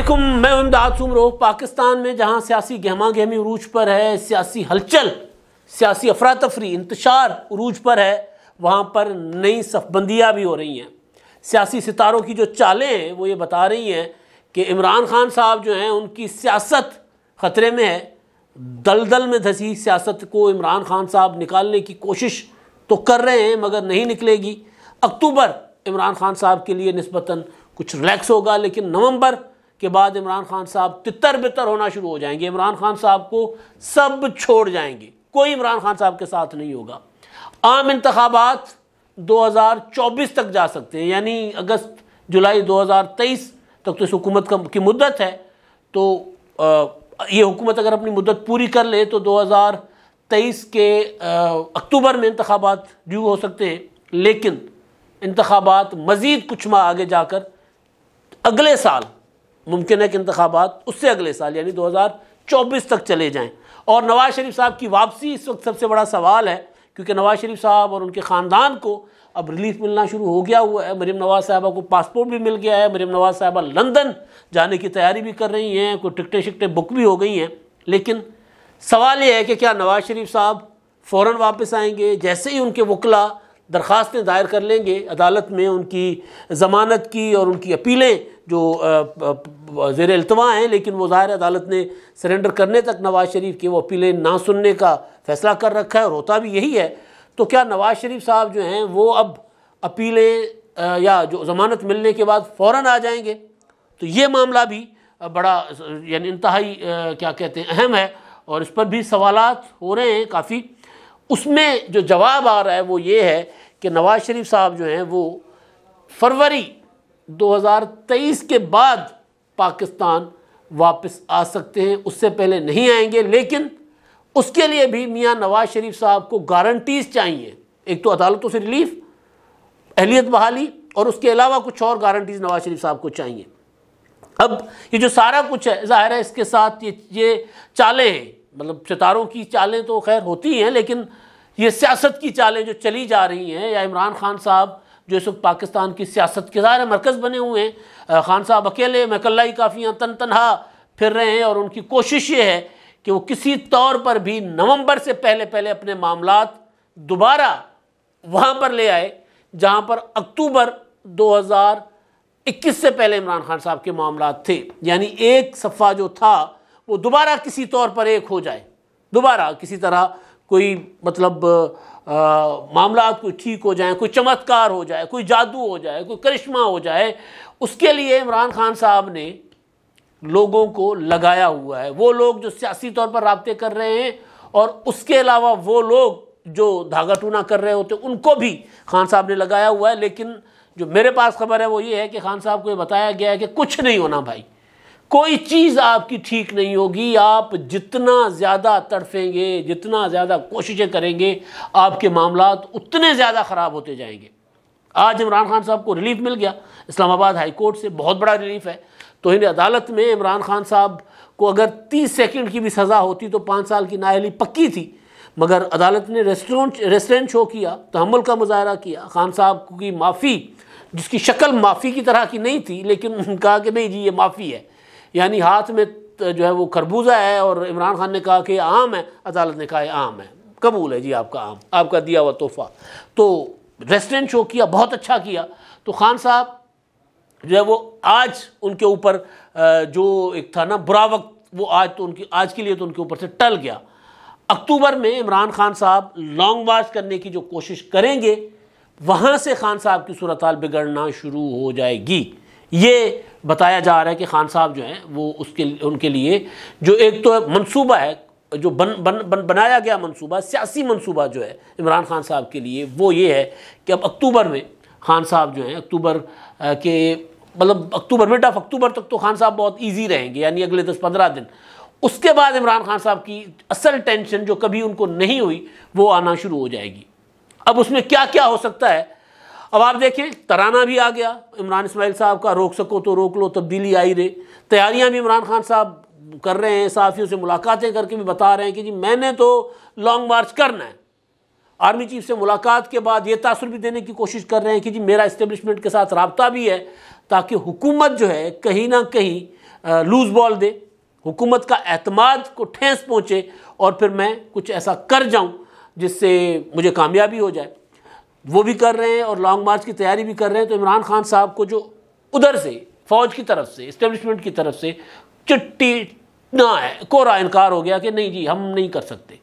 علیکم، میں امداد سمرو۔ پاکستان میں جہاں سیاسی گہما گہمی عروج پر ہے، سیاسی ہلچل، سیاسی افراتفری، انتشار عروج پر ہے، وہاں پر نئی صف بندیاں بھی ہو رہی ہیں۔ سیاسی ستاروں کی جو چالیں ہیں وہ یہ بتا رہی ہیں کہ عمران خان صاحب جو ہیں ان کی سیاست خطرے میں ہے۔ دلدل میں دھسی سیاست کو عمران خان صاحب نکالنے کی کوشش تو کر رہے ہیں مگر نہیں نکلے گی۔ اکتوبر عمران خان صاحب کے لیے نسبتاً کچھ ریلیکس ہوگا، لیکن نومبر کے بعد عمران خان صاحب تتر بتر ہونا شروع ہو جائیں گے۔ عمران خان صاحب کو سب چھوڑ جائیں گے، کوئی عمران خان صاحب کے ساتھ نہیں ہوگا۔ عام انتخابات 2024 تک جا سکتے ہیں، یعنی اگست جولائی 2023 تک تو اس حکومت کی مدت ہے۔ تو یہ حکومت اگر اپنی مدت پوری کر لے تو 2023 کے اکتوبر میں انتخابات ڈیو ہو سکتے ہیں، لیکن انتخابات مزید کچھ ماہ آگے جا کر اگلے سال ممکن ہے کہ انتخابات اس سے اگلے سال یعنی 2024 تک چلے جائیں۔ اور نواز شریف صاحب کی واپسی اس وقت سب سے بڑا سوال ہے، کیونکہ نواز شریف صاحب اور ان کے خاندان کو اب ریلیف ملنا شروع ہو گیا ہوا ہے۔ مریم نواز صاحبہ کو پاسپورٹ بھی مل گیا ہے، مریم نواز صاحبہ لندن جانے کی تیاری بھی کر رہی ہیں، کوئی ٹکٹیں شکٹیں بک بھی ہو گئی ہیں۔ لیکن سوال یہ ہے کہ کیا نواز شریف صاحب فوراً واپس آئیں گے؟ جیسے ہی ان کے وکلاء درخواستیں دائر کر لیں گے عدالت میں ان کی ضمانت کی اور ان کی اپیلیں جو زیر التوا ہیں، لیکن وہ ظاہر عدالت نے سرنڈر کرنے تک نواز شریف کی وہ اپیلیں نہ سننے کا فیصلہ کر رکھا ہے اور ہوتا بھی یہی ہے۔ تو کیا نواز شریف صاحب جو ہیں وہ اب اپیلیں یا جو ضمانت ملنے کے بعد فوراً آ جائیں گے؟ تو یہ معاملہ بھی بڑا یعنی انتہائی کیا کہتے ہیں اہم ہے، اور اس پر بھی سوالات ہو رہے ہیں کافی۔ اس میں جو جواب آ رہا ہے وہ یہ ہے کہ نواز شریف صاحب جو ہیں وہ فروری 2023 کے بعد پاکستان واپس آ سکتے ہیں، اس سے پہلے نہیں آئیں گے۔ لیکن اس کے لیے بھی میاں نواز شریف صاحب کو گارنٹیز چاہیے، ایک تو عدالتوں سے ریلیف، اہلیت بحالی، اور اس کے علاوہ کچھ اور گارنٹیز نواز شریف صاحب کو چاہیے۔ اب یہ جو سارا کچھ ہے ظاہر ہے اس کے ساتھ یہ چالیں ہیں، مطلب ستاروں کی چالیں تو خیر ہوتی ہیں، لیکن یہ سیاست کی چالیں جو چلی جا رہی ہیں، یا عمران خان صاحب جو اس وقت پاکستان کی سیاست کے ظاہر مرکز بنے ہوئے ہیں، خان صاحب اکیلے مکلہ ہی کافی تنہا پھر رہے ہیں، اور ان کی کوشش یہ ہے کہ وہ کسی طور پر بھی نومبر سے پہلے اپنے معاملات دوبارہ وہاں پر لے آئے جہاں پر اکتوبر 2021 سے پہلے عمران خان صاحب کے معاملات تھے، یعنی ایک صفحہ جو تھا وہ دوبارہ کسی طور پر ایک ہو جائے، دوبارہ کسی طرح کوئی مطلب معاملات کوئی ٹھیک ہو جائیں، کوئی چمتکار ہو جائے، کوئی جادو ہو جائے، کوئی کرشمہ ہو جائے۔ اس کے لیے عمران خان صاحب نے لوگوں کو لگایا ہوا ہے، وہ لوگ جو سیاسی طور پر رابطے کر رہے ہیں، اور اس کے علاوہ وہ لوگ جو دھاگا ٹونا کر رہے ہوتے ان کو بھی خان صاحب نے لگایا ہوا ہے۔ لیکن جو میرے پاس خبر ہے وہ یہ ہے کہ خان صاحب کو یہ بتایا گیا ہے کہ کچھ نہیں ہونا بھائی، کوئی چیز آپ کی ٹھیک نہیں ہوگی، آپ جتنا زیادہ تڑفیں گے، جتنا زیادہ کوششیں کریں گے، آپ کے معاملات اتنے زیادہ خراب ہوتے جائیں گے۔ آج عمران خان صاحب کو ریلیف مل گیا اسلام آباد ہائی کورٹ سے، بہت بڑا ریلیف ہے۔ توہین عدالت میں عمران خان صاحب کو اگر 30 سیکنڈ کی بھی سزا ہوتی تو 5 سال کی نااہلی پکی تھی، مگر عدالت نے ریسٹرینٹ شو کیا، تحمل کا مظاہرہ کیا۔ خان صاحب کی معافی، جس کی شکل معافی کی طرح کی نہیں تھی، لیکن کہا کہ نہیں جی یہ معافی ہے، یعنی ہاتھ میں جو ہے وہ خربوزہ ہے، اور عمران خان نے کہا کہ یہ عام ہے، عدالت نے کہا یہ عام ہے، قبول ہے جی آپ کا عام، آپ کا دیا ہوا تحفہ۔ تو ریسٹرینٹ شو کیا، بہت اچھا کیا۔ تو خان صاحب جو ہے وہ آج ان کے اوپر جو ایک تھا نا برا وقت، وہ آج کے لیے تو ان کے اوپر سے ٹل گیا۔ اکتوبر میں عمران خان صاحب لانگ مارچ کرنے کی جو کوشش کریں گے، وہاں سے خان صاحب کی صورتحال بگڑنا شروع ہو جائے گی۔ یہ بتایا جا رہا ہے کہ خان صاحب جو ہیں وہ ان کے لیے جو ایک تو منصوبہ ہے، جو بنایا گیا منصوبہ، سیاسی منصوبہ جو ہے عمران خان صاحب کے لیے، وہ یہ ہے کہ اب اکتوبر میں خان صاحب جو ہیں اکتوبر کے مطلب اکتوبر مڈ آف اکتوبر تک تو خان صاحب بہت ایزی رہیں گے، یعنی اگلے 10-15 دن۔ اس کے بعد عمران خان صاحب کی اصل ٹینشن جو کبھی ان کو نہیں ہوئی وہ آنا شروع ہو جائے گی۔ اب اس میں کیا کیا ہو سکتا ہے، اب آپ دیکھیں ترانہ بھی آ گیا عمران اسماعیل صاحب کا، روک سکو تو روک لو، تبدیلی آئی رہے۔ تیاریاں بھی عمران خان صاحب کر رہے ہیں، صحافیوں سے ملاقاتیں کر کے بھی بتا رہے ہیں کہ جی میں نے تو لانگ مارچ کرنا ہے۔ آرمی چیف سے ملاقات کے بعد یہ تاثر بھی دینے کی کوشش کر رہے ہیں کہ جی میرا اسٹیبلشمنٹ کے ساتھ رابطہ بھی ہے، تاکہ حکومت جو ہے کہیں نہ کہیں لوز بال دے، حکومت کا اعتماد کو ٹھیس پہنچے اور پھر میں کچھ ایسا کر جاؤں جس سے مجھے کامیابی ہو جائے۔ وہ بھی کر رہے ہیں اور لانگ مارچ کی تیاری بھی کر رہے ہیں۔ تو عمران خان صاحب کو جو ادھر سے فوج کی طرف سے، اسٹیبلشمنٹ کی طرف سے چٹی نہ ہے، کوڑا انکار ہو گیا کہ نہیں جی ہم نہیں کر سکتے۔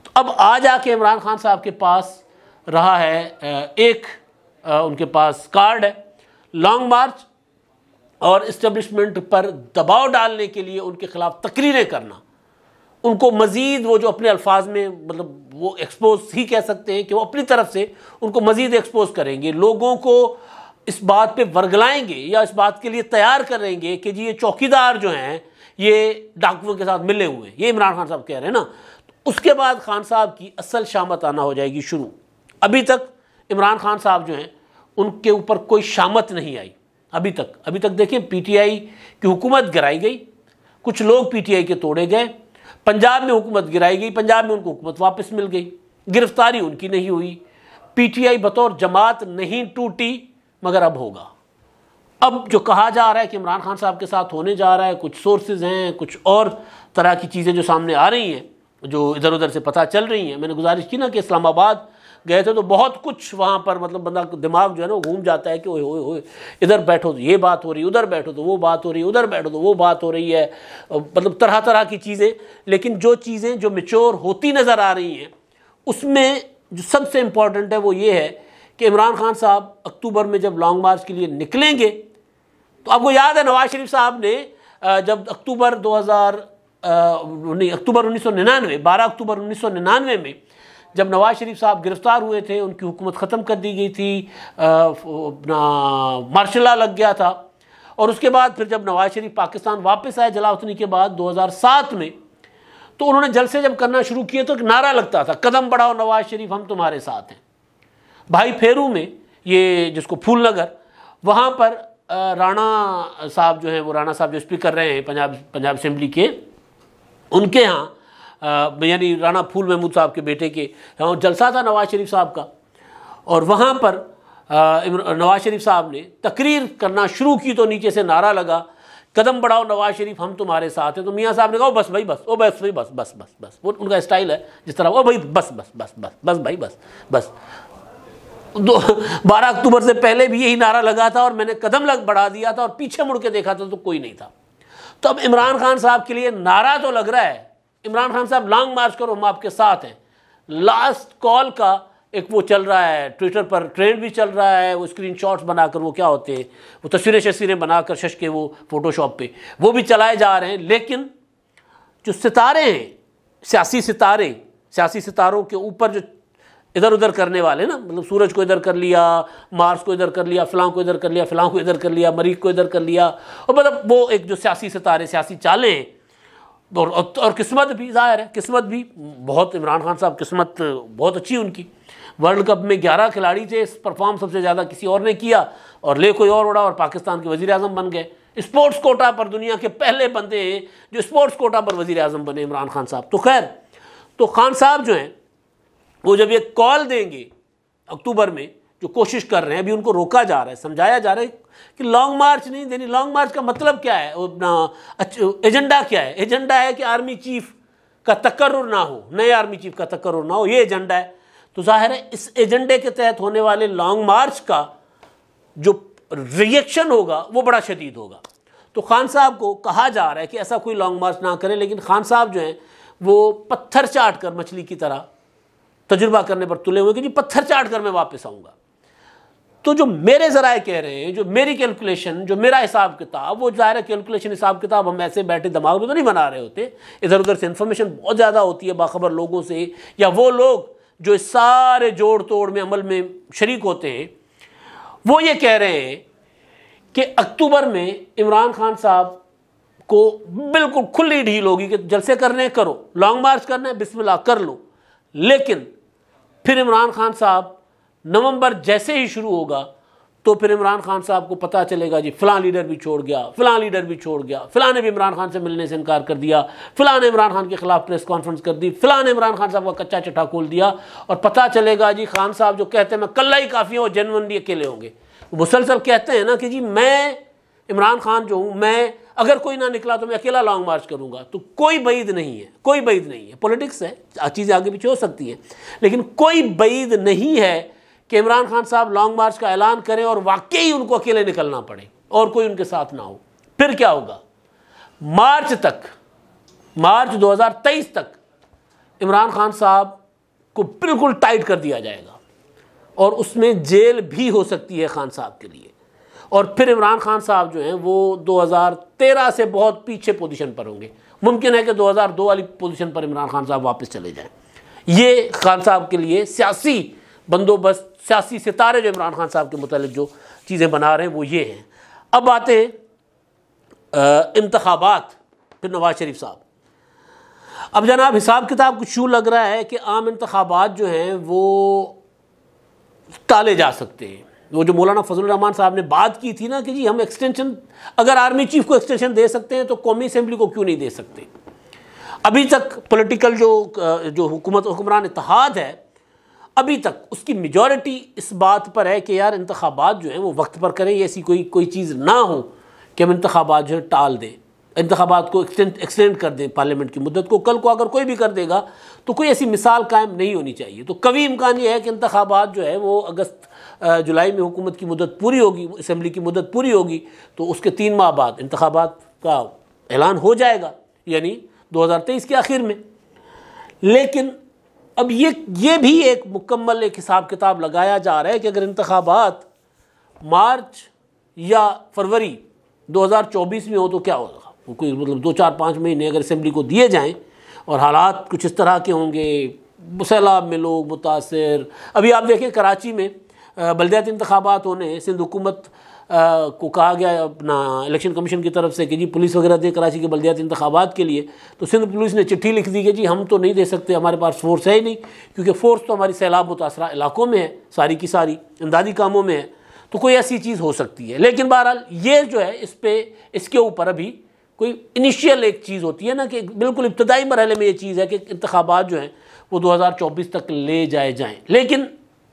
تو اب آ جا کے عمران خان صاحب کے پاس رہا ہے ایک ان کے پاس کارڈ ہے، لانگ مارچ اور اسٹیبلشمنٹ پر دباؤ ڈالنے کے لیے ان کے خلاف تقریریں کرنا، ان کو مزید وہ جو اپنے الفاظ میں مطلب وہ ایکسپوز ہی کہہ سکتے ہیں کہ وہ اپنی طرف سے ان کو مزید ایکسپوز کریں گے، لوگوں کو اس بات پہ ورگلائیں گے یا اس بات کے لیے تیار کریں گے کہ جی یہ چوکیدار جو ہیں یہ ڈاکوؤں کے ساتھ ملے ہوئے ہیں، یہ عمران خان صاحب کہہ رہے ہیں نا۔ اس کے بعد خان صاحب کی اصل شامت آنا ہو جائے گی شروع۔ ابھی تک عمران خان صاحب جو ہیں ان کے اوپر کوئی شامت نہیں آئی ابھی تک دیکھیں پی ٹی آئی کی حکومت گرائی گئی، کچھ لوگ پی ٹی آئی کے توڑے گئے، پنجاب میں حکومت گرائی گئی، پنجاب میں ان کو حکومت واپس مل گئی، گرفتاری ان کی نہیں ہوئی، پی ٹی آئی بطور جماعت نہیں ٹوٹی، مگر اب ہوگا۔ اب جو کہا جا رہا ہے کہ عمران خان صاحب کے ساتھ ہونے جا رہا ہے، کچھ سورسز ہیں، کچھ اور طرح کی چیزیں جو سامنے آ رہی ہیں، جو ادھر ادھر سے پتہ چل رہی ہیں۔ میں نے گزارش کی نا کہ اسلام آباد گئے تھے تو بہت کچھ وہاں پر مطلب بندہ دماغ جو ہے نا وہ گھوم جاتا ہے کہ اوئے ہوئے ہوئے ادھر بیٹھو تو یہ بات ہو رہی ہے، ادھر بیٹھو تو وہ بات ہو رہی ہے، ادھر بیٹھو تو وہ بات ہو رہی ہے، مطلب طرح طرح کی چیزیں۔ لیکن جو چیزیں جو میچور ہوتی نظر آ رہی ہیں اس میں جو سب سے امپورٹنٹ ہے وہ یہ ہے کہ عمران خان صاحب اکتوبر میں جب لانگ مارچ کے لیے نکلیں گے تو آپ کو یاد ہے نواز شریف صاحب نے جب اکتوبر 1999 12 اکتوبر 1999 میں جب نواز شریف صاحب گرفتار ہوئے تھے، ان کی حکومت ختم کر دی گئی تھی، مارشل لا لگ گیا تھا، اور اس کے بعد پھر جب نواز شریف پاکستان واپس آئے جلاوطنی کے بعد 2007 میں، تو انہوں نے جلسے جب کرنا شروع کیے تو ایک نعرہ لگتا تھا، قدم بڑھاؤ نواز شریف ہم تمہارے ساتھ ہیں۔ بھائی پھیرو میں یہ جس کو پھول نگر، وہاں پر رانا صاحب جو ہیں، وہ رانا صاحب جو اسپیکر رہے ہیں پنجاب اسمبلی کے، ان کے ہاں یعنی رانا پھول محمود صاحب کے بیٹے کے جلسہ تھا نواز شریف صاحب کا، اور وہاں پر نواز شریف صاحب نے تقریر کرنا شروع کی تو نیچے سے نعرہ لگا قدم بڑھاؤ نواز شریف ہم تمہارے ساتھ ہیں۔ تو میاں صاحب نے کہا بس بھائی بس، او بس بھائی بس بس بس بس، وہ ان کا اسٹائل ہے جس طرح وہ بھائی بس بس بس بس بس بھائی بس بس۔ 12 اکتوبر سے پہلے بھی یہی نعرہ لگا تھا اور میں نے قدم بڑھا دیا تھا اور پیچھے مڑ کے دیکھا تھا تو کوئی نہیں تھا۔ تو اب عمران خان صاحب کے لیے نعرہ تو لگ رہا ہے، عمران خان صاحب لانگ مارچ کرو ہم آپ کے ساتھ ہیں، لاسٹ کال کا ایک وہ چل رہا ہے، ٹویٹر پر ٹرینڈ بھی چل رہا ہے، وہ اسکرین شاٹس بنا کر وہ کیا ہوتے ہیں وہ تصویریں بنا کر شش کے وہ فوٹو شاپ پہ وہ بھی چلائے جا رہے ہیں۔ لیکن جو ستارے ہیں، سیاسی ستاروں کے اوپر جو ادھر ادھر کرنے والے نا، مطلب سورج کو ادھر کر لیا، مارس کو ادھر کر لیا، فلاں کو ادھر کر لیا، فلاں کو ادھر کر لیا، مریخ کو ادھر کر لیا، اور مطلب وہ ایک جو سیاسی ستارے، سیاسی چالیں ہیں، اور قسمت بھی ظاہر ہے، قسمت بھی بہت، عمران خان صاحب قسمت بہت اچھی ان کی، ورلڈ کپ میں 11 کھلاڑی تھے، پرفارم سب سے زیادہ کسی اور نے کیا اور لے کوئی اور اڑا اور پاکستان کے وزیر اعظم بن گئے۔ اسپورٹس کوٹا پر دنیا کے پہلے بندے ہیں جو اسپورٹس کوٹا پر وزیر اعظم بنے، عمران خان صاحب۔ تو خیر، تو خان صاحب جو ہیں وہ جب یہ کال دیں گے اکتوبر میں، جو کوشش کر رہے ہیں، ابھی ان کو روکا جا رہا ہے، سمجھایا جا رہا ہے کہ لانگ مارچ نہیں دینی۔ لانگ مارچ کا مطلب کیا ہے، ایجنڈا کیا ہے؟ ایجنڈا ہے کہ آرمی چیف کا تقرر نہ ہو، نئے آرمی چیف کا تقرر نہ ہو، یہ ایجنڈا ہے۔ تو ظاہر ہے اس ایجنڈے کے تحت ہونے والے لانگ مارچ کا جو ریئیکشن ہوگا وہ بڑا شدید ہوگا۔ تو خان صاحب کو کہا جا رہا ہے کہ ایسا کوئی لانگ مارچ نہ کریں، لیکن خان صاحب جو ہیں وہ پتھر چاٹ کر مچھلی کی طرح تجربہ کرنے پر تلے ہوئے کہ جی پتھر چاٹ کر میں واپس آؤں گا۔ تو جو میرے ذرائع کہہ رہے ہیں، جو میری کیلکولیشن، جو میرا حساب کتاب، وہ ظاہر ہے کیلکولیشن حساب کتاب ہم ایسے بیٹھے دماغ میں تو نہیں بنا رہے ہوتے، ادھر ادھر سے انفارمیشن بہت زیادہ ہوتی ہے باخبر لوگوں سے، یا وہ لوگ جو اس سارے جوڑ توڑ میں عمل میں شریک ہوتے ہیں، وہ یہ کہہ رہے ہیں کہ اکتوبر میں عمران خان صاحب کو بالکل کھلی ڈھیل ہوگی کہ جلسے کرنے کرو، لانگ مارچ کرنا ہے بسم اللہ کر لو، لیکن پھر عمران خان صاحب نومبر جیسے ہی شروع ہوگا تو پھر عمران خان صاحب کو پتہ چلے گا جی فلاں لیڈر بھی چھوڑ گیا، فلاں لیڈر بھی چھوڑ گیا، فلاں نے بھی عمران خان سے ملنے سے انکار کر دیا، فلاں نے عمران خان کے خلاف پریس کانفرنس کر دی، فلاں نے عمران خان صاحب کا کچا چٹا کھول دیا، اور پتہ چلے گا جی خان صاحب جو کہتے ہیں میں کلہ ہی کافی ہوں، وہ جینوئنلی اکیلے ہوں گے۔ وہ مسلسل کہتے ہیں نا کہ جی میں عمران خان جو ہوں، میں اگر کوئی نہ نکلا تو میں اکیلا لانگ مارچ کروں گا، تو کوئی بعید نہیں ہے، کوئی بعید نہیں ہے، پولیٹکس ہے، چیزیں آگے پیچھے ہو سکتی ہیں، لیکن کوئی بعید نہیں ہے کہ عمران خان صاحب لانگ مارچ کا اعلان کریں اور واقعی ان کو اکیلے نکلنا پڑے اور کوئی ان کے ساتھ نہ ہو۔ پھر کیا ہوگا؟ مارچ 2023 تک عمران خان صاحب کو بالکل ٹائٹ کر دیا جائے گا، اور اس میں جیل بھی ہو سکتی ہے خان صاحب کے لیے، اور پھر عمران خان صاحب جو ہیں وہ 2013 سے بہت پیچھے پوزیشن پر ہوں گے، ممکن ہے کہ 2002 والی پوزیشن پر عمران خان صاحب واپس چلے جائیں۔ یہ خان صاحب کے لیے سیاسی بندوبست، سیاسی ستارے جو عمران خان صاحب کے متعلق جو چیزیں بنا رہے ہیں وہ یہ ہیں۔ اب آتے انتخابات، پھر نواز شریف صاحب۔ اب جناب حساب کتاب کچھ یوں لگ رہا ہے کہ عام انتخابات جو ہیں وہ ٹالے جا سکتے ہیں۔ وہ جو مولانا فضل الرحمان صاحب نے بات کی تھی نا کہ جی ہم ایکسٹینشن، اگر آرمی چیف کو ایکسٹینشن دے سکتے ہیں تو قومی اسمبلی کو کیوں نہیں دے سکتے؟ ابھی تک پولیٹیکل جو حکمران اتحاد ہے، ابھی تک اس کی میجورٹی اس بات پر ہے کہ یار انتخابات جو ہیں وہ وقت پر کریں، ایسی کوئی چیز نہ ہو کہ ہم انتخابات جو ہے ٹال دیں، انتخابات کو ایکسٹینڈ کر دیں پارلیمنٹ کی مدت کو۔ کل کو اگر کوئی بھی کر دے گا تو کوئی ایسی مثال قائم نہیں ہونی چاہیے۔ تو قوی امکان یہ ہے کہ انتخابات جو ہے وہ اگست جولائی میں حکومت کی مدت پوری ہوگی، اسمبلی کی مدت پوری ہوگی، تو اس کے 3 ماہ بعد انتخابات کا اعلان ہو جائے گا، یعنی 2023 کے آخر میں۔ لیکن اب یہ بھی ایک مکمل ایک حساب کتاب لگایا جا رہا ہے کہ اگر انتخابات مارچ یا فروری 2024 میں ہو تو کیا ہوگا؟ کوئی مطلب 2-4-5 مہینے اگر اسمبلی کو دیے جائیں اور حالات کچھ اس طرح کے ہوں گے، سیلاب میں لوگ متاثر۔ ابھی آپ دیکھیں کراچی میں بلدیاتی انتخابات ہونے، سندھ حکومت کو کہا گیا اپنا الیکشن کمیشن کی طرف سے کہ جی پولیس وغیرہ دے کراچی کے بلدیاتی انتخابات کے لیے، تو سندھ پولیس نے چٹھی لکھ دی کہ جی ہم تو نہیں دے سکتے، ہمارے پاس فورس ہے ہی نہیں، کیونکہ فورس تو ہماری سیلاب متاثرہ علاقوں میں ہے، ساری کی ساری امدادی کاموں میں ہے، تو کوئی ایسی چیز ہو سکتی ہے۔ لیکن بہرحال یہ جو ہے اس کے اوپر ابھی کوئی انیشیل ایک چیز ہوتی ہے نا کہ بالکل ابتدائی مرحلے میں یہ چیز ہے کہ انتخابات جو ہیں وہ 2024 تک لے جائیں۔ لیکن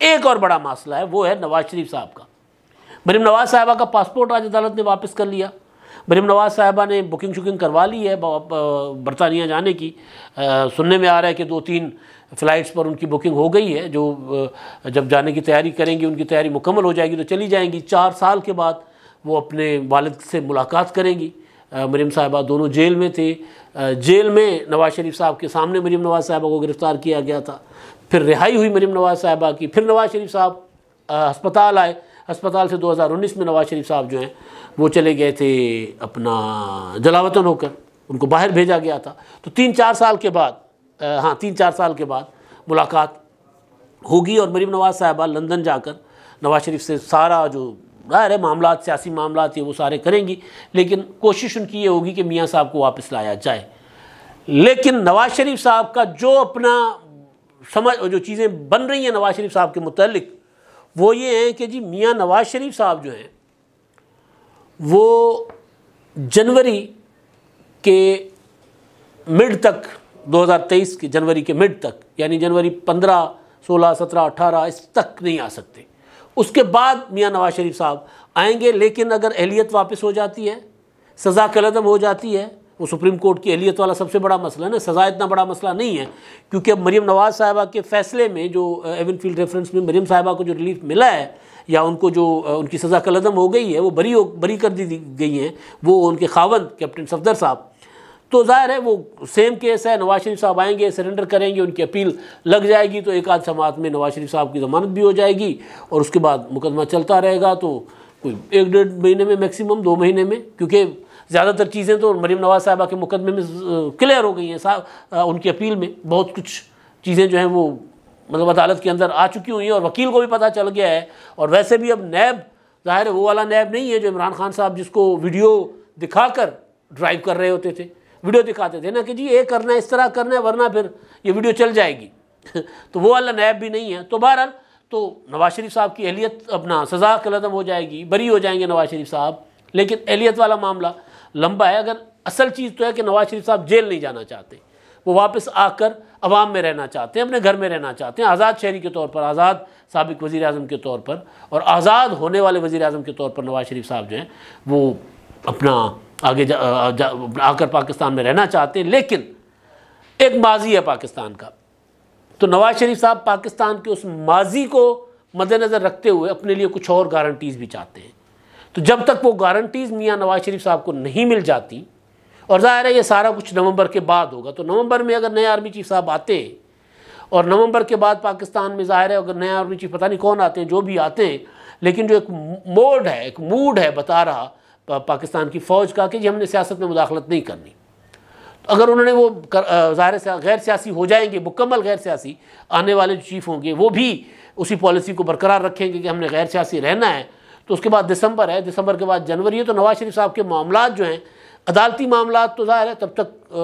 ایک اور بڑا مسئلہ ہے، وہ ہے نواز شریف صاحب کا۔ مریم نواز صاحبہ کا پاسپورٹ آج عدالت نے واپس کر لیا۔ مریم نواز صاحبہ نے بکنگ کروا لی ہے برطانیہ جانے کی، سننے میں آ رہا ہے کہ 2-3 فلائٹس پر ان کی بکنگ ہو گئی ہے، جو جب جانے کی تیاری کریں گی، ان کی تیاری مکمل ہو جائے گی تو چلی جائیں گی۔ 4 سال کے بعد وہ اپنے والد سے ملاقات کریں گی۔ مریم صاحبہ دونوں جیل میں تھے، جیل میں نواز شریف صاحب کے سامنے مریم نواز صاحبہ کو گرفتار کیا گیا تھا، پھر رہائی ہوئی مریم نواز صاحبہ کی، پھر نواز شریف صاحب ہسپتال آئے، ہسپتال سے 2019 میں نواز شریف صاحب جو ہیں وہ چلے گئے تھے اپنا جلاوطن ہو کر، ان کو باہر بھیجا گیا تھا۔ تو 3-4 سال کے بعد 3-4 سال کے بعد ملاقات ہوگی، اور مریم نواز صاحبہ لندن جا کر نواز شریف سے سارا جو ظاہر ہے معاملات، سیاسی معاملات یہ وہ سارے کریں گی، لیکن کوشش ان کی یہ ہوگی کہ میاں صاحب کو واپس لایا جائے۔ لیکن نواز شریف صاحب کا جو اپنا جو چیزیں بن رہی ہیں نواز شریف صاحب کے متعلق، وہ یہ ہیں کہ جی میاں نواز شریف صاحب جو ہیں وہ جنوری کے مڈ تک، 2023 کے جنوری کے مڈ تک، یعنی جنوری 15، 16، 17، 18 اس تک نہیں آ سکتے۔ اس کے بعد میاں نواز شریف صاحب آئیں گے، لیکن اگر اہلیت واپس ہو جاتی ہے، سزا کالعدم ہو جاتی ہے، وہ سپریم کورٹ کی اہلیت والا سب سے بڑا مسئلہ ہے نا، سزا اتنا بڑا مسئلہ نہیں ہے، کیونکہ اب مریم نواز صاحبہ کے فیصلے میں جو ایون فیلڈ ریفرنس میں مریم صاحبہ کو جو ریلیف ملا ہے، یا ان کو جو ان کی سزا کالعدم ہو گئی ہے، وہ بری کر دی گئی ہیں، وہ ان کے خاوند کیپٹن صفدر صاحب، تو ظاہر ہے وہ سیم کیس ہے۔ نواز شریف صاحب آئیں گے، سرنڈر کریں گے، ان کی اپیل لگ جائے گی تو ایک آدھ سماعت میں نواز شریف صاحب کی ضمانت بھی ہو جائے گی، اور اس کے بعد مقدمہ چلتا رہے گا، تو کوئی 1-1.5 مہینے میں، میکسیمم 2 مہینے میں، کیونکہ زیادہ تر چیزیں تو مریم نواز صاحبہ کے مقدمے میں کلیئر ہو گئی ہیں، ان کی اپیل میں بہت کچھ چیزیں جو ہیں وہ مطلب عدالت کے اندر آ چکی ہوئی ہیں، اور وکیل کو بھی پتہ چل گیا ہے۔ اور ویسے بھی اب نیب ظاہر ہے وہ والا نیب نہیں ہے جو عمران خان صاحب جس کو ویڈیو دکھا کر ڈرائیو کر رہے ہوتے تھے، ویڈیو دکھاتے تھے نا کہ جی یہ کرنا ہے، اس طرح کرنا ہے، ورنہ پھر یہ ویڈیو چل جائے گی تو وہ والا نیب بھی نہیں ہے۔ تو بہرحال تو نواز شریف صاحب کی اہلیت اپنا سزا کالعدم ہو جائے گی، بری ہو جائیں گے نواز شریف صاحب، لیکن اہلیت والا معاملہ لمبا ہے۔ اگر اصل چیز تو ہے کہ نواز شریف صاحب جیل نہیں جانا چاہتے، وہ واپس آ کر عوام میں رہنا چاہتے ہیں، اپنے گھر میں رہنا چاہتے ہیں، آزاد شہری کے طور پر، آزاد سابق وزیر اعظم کے طور پر، اور آزاد ہونے والے وزیر اعظم کے طور پر نواز شریف صاحب جو ہیں وہ اپنا آگے آ کر پاکستان میں رہنا چاہتے ہیں، لیکن ایک ماضی ہے پاکستان کا. تو نواز شریف صاحب پاکستان کے اس ماضی کو مد نظر رکھتے ہوئے اپنے لیے کچھ اور گارنٹیز بھی چاہتے ہیں. تو جب تک وہ گارنٹیز میاں نواز شریف صاحب کو نہیں مل جاتی، اور ظاہر ہے یہ سارا کچھ نومبر کے بعد ہوگا، تو نومبر میں اگر نئے آرمی چیف صاحب آتے ہیں، اور نومبر کے بعد پاکستان میں ظاہر ہے اگر نئے آرمی چیف پتہ نہیں کون آتے ہیں، جو بھی آتے ہیں، لیکن جو ایک موڈ ہے بتا رہا پاکستان کی فوج کا کہ ہم نے سیاست میں مداخلت نہیں کرنی. اگر انہوں نے وہ ظاہر سے غیر سیاسی ہو جائیں گے، مکمل غیر سیاسی، آنے والے جو چیف ہوں گے وہ بھی اسی پالیسی کو برقرار رکھیں گے کہ ہم نے غیر سیاسی رہنا ہے. تو اس کے بعد دسمبر ہے، دسمبر کے بعد جنوری ہے. تو نواز شریف صاحب کے معاملات جو ہیں، عدالتی معاملات، تو ظاہر ہے تب تک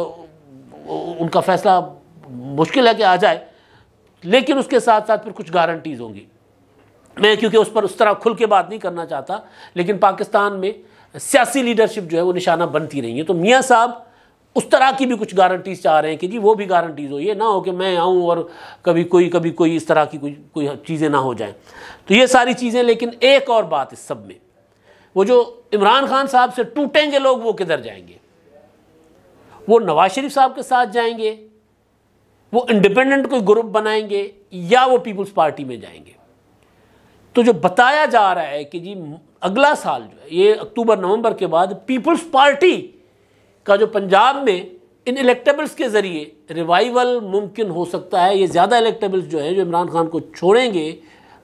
ان کا فیصلہ مشکل ہے کہ آ جائے، لیکن اس کے ساتھ ساتھ پھر کچھ گارنٹیز ہوں گی. میں کیونکہ اس پر اس طرح کھل کے بات نہیں کرنا چاہتا، لیکن پاکستان میں سیاسی لیڈرشپ جو ہے وہ نشانہ بنتی رہی ہے. تو میاں صاحب اس طرح کی بھی کچھ گارنٹیز چاہ رہے ہیں کہ جی وہ بھی گارنٹیز ہو، یہ نہ ہو کہ میں آؤں اور کبھی کوئی اس طرح کی کوئی چیزیں نہ ہو جائیں. تو یہ ساری چیزیں. لیکن ایک اور بات اس سب میں، وہ جو عمران خان صاحب سے ٹوٹیں گے لوگ، وہ کدھر جائیں گے؟ وہ نواز شریف صاحب کے ساتھ جائیں گے، وہ انڈیپینڈنٹ کوئی گروپ بنائیں گے، یا وہ پیپلز پارٹی میں جائیں گے؟ تو جو بتایا جا رہا ہے کہ جی اگلا سال جو ہے، یہ اکتوبر نومبر کے بعد پیپلز پارٹی کا جو پنجاب میں ان الیکٹیبلز کے ذریعے ریوائیول ممکن ہو سکتا ہے. یہ زیادہ الیکٹیبلز جو ہیں جو عمران خان کو چھوڑیں گے،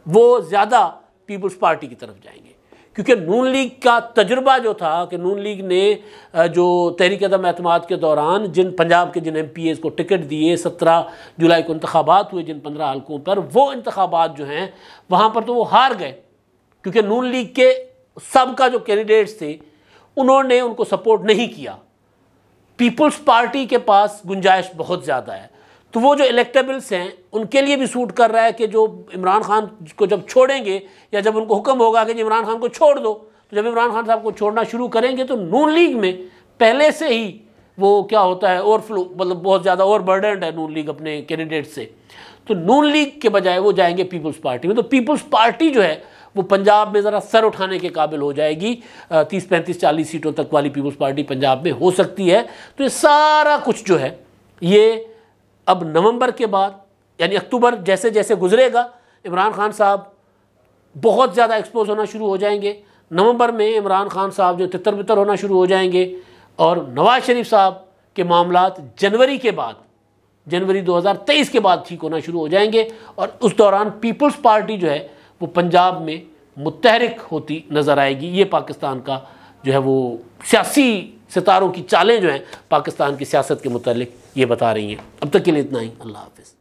وہ زیادہ پیپلز پارٹی کی طرف جائیں گے. کیونکہ نون لیگ کا تجربہ جو تھا کہ نون لیگ نے جو تحریک عدم اعتماد کے دوران پنجاب کے جن ایم پی ایز کو ٹکٹ دیے، 17 جولائی کو انتخابات ہوئے جن 15 حلقوں پر، وہ انتخابات جو ہیں وہاں پر تو وہ ہار گئے، کیونکہ نون لیگ کے سب کا جو کینڈیڈیٹس تھے انہوں نے ان کو سپورٹ نہیں کیا. پیپلز پارٹی کے پاس گنجائش بہت زیادہ ہے. تو وہ جو الیکٹیبلز ہیں ان کے لیے بھی سوٹ کر رہا ہے کہ جو عمران خان کو جب چھوڑیں گے، یا جب ان کو حکم ہوگا کہ عمران خان کو چھوڑ دو، تو جب عمران خان صاحب کو چھوڑنا شروع کریں گے تو نون لیگ میں پہلے سے ہی وہ کیا ہوتا ہے، اوور فلو، مطلب بہت زیادہ اوور برڈنڈ ہے نون لیگ اپنے کینڈیڈیٹ سے. تو نون لیگ کے بجائے وہ جائیں گے پیپلز پارٹی میں. تو پیپلز پارٹی جو ہے وہ پنجاب میں ذرا سر اٹھانے کے قابل ہو جائے گی. 30 35 40 سیٹوں تک والی پیپلز پارٹی پنجاب میں ہو سکتی ہے. تو یہ سارا کچھ جو ہے یہ اب نومبر کے بعد، یعنی اکتوبر جیسے جیسے گزرے گا، عمران خان صاحب بہت زیادہ ایکسپوز ہونا شروع ہو جائیں گے. نومبر میں عمران خان صاحب جو تتر بتر ہونا شروع ہو جائیں گے، اور نواز شریف صاحب کے معاملات جنوری کے بعد، جنوری 2023 کے بعد ٹھیک ہونا شروع ہو جائیں گے. اور اس دوران پیپلز پارٹی جو ہے وہ پنجاب میں متحرک ہوتی نظر آئے گی. یہ پاکستان کا جو ہے وہ سیاسی ستاروں کی چالیں جو ہیں پاکستان کی سیاست کے متعلق یہ بتا رہی ہیں. اب تک کے لیے اتنا ہی. اللہ حافظ.